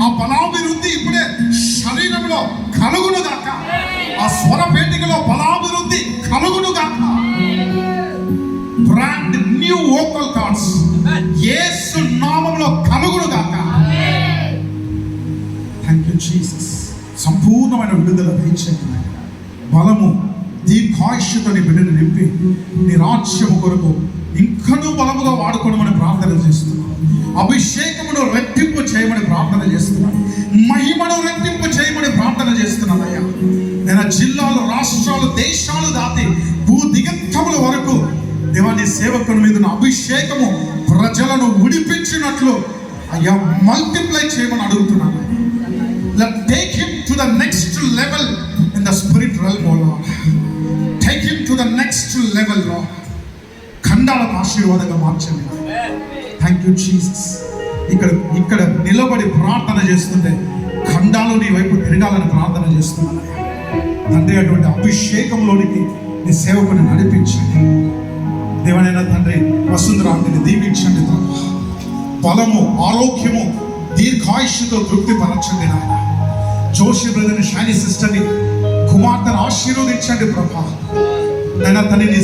ఆ బలాభివృద్ధి ఇప్పుడే శరీరంలో కలుగును గాక. ఆ స్వరపేటికలో బలాభివృద్ధి కలుగును గాక. బ్రాండ్ న్యూ వోకల్ కార్డ్స్ యేసు నామములో కలుగును గాక. Thank you Jesus. సంపూర్ణమైన విడుదల దయచేయండి. బలము దీర్ఘాయుష్యతో నీ బిడ్డను నింపి నీ రాజ్యము కొరకు ఇంకనూ బలముగా వాడుకోవడమని ప్రార్థన చేస్తున్నాను. అభిషేకమును రెట్టింపు చేయమని ప్రార్థన చేస్తున్నాను. మహిమను రెట్టింపు చేయమని ప్రార్థన చేస్తున్నాను అయ్యా. నేను జిల్లాలు, రాష్ట్రాలు, దేశాలు దాటి భూ దిగంతముల వరకు దేవాన్ని సేవకుని మీద అభిషేకము ప్రజలను ఉడిపించినట్లు అయ్యా మల్టిప్లై చేయమని అడుగుతున్నాను. Take him to the next level in the spirit realm, oh Lord. Take him to the next level, Lord. ఖండాలను ఆశీర్వాదంగా మార్చండి. Thank you Jesus. ఇక్కడ నిలబడి ప్రార్థన చేస్తుంటే ఖండాలు నీ వైపు తిరగాలని ప్రార్థన చేస్తున్నాను తండ్రి. అటువంటి అభిషేకంలోనికి నీ సేవకుని నడిపించండి దేవనైనా తండ్రి. వసుంధరాన్ని దీవించండి తండ్రి. బలము, ఆరోగ్యము, దీర్ఘాయుష్తో తృప్తిపరచండి నాయన. జోషి బ్రదర్ని, షైనీ సిస్టర్ని, కుమార్తెను ఆశీర్వదించండి ప్రభా. నైనా తండ్రి నీ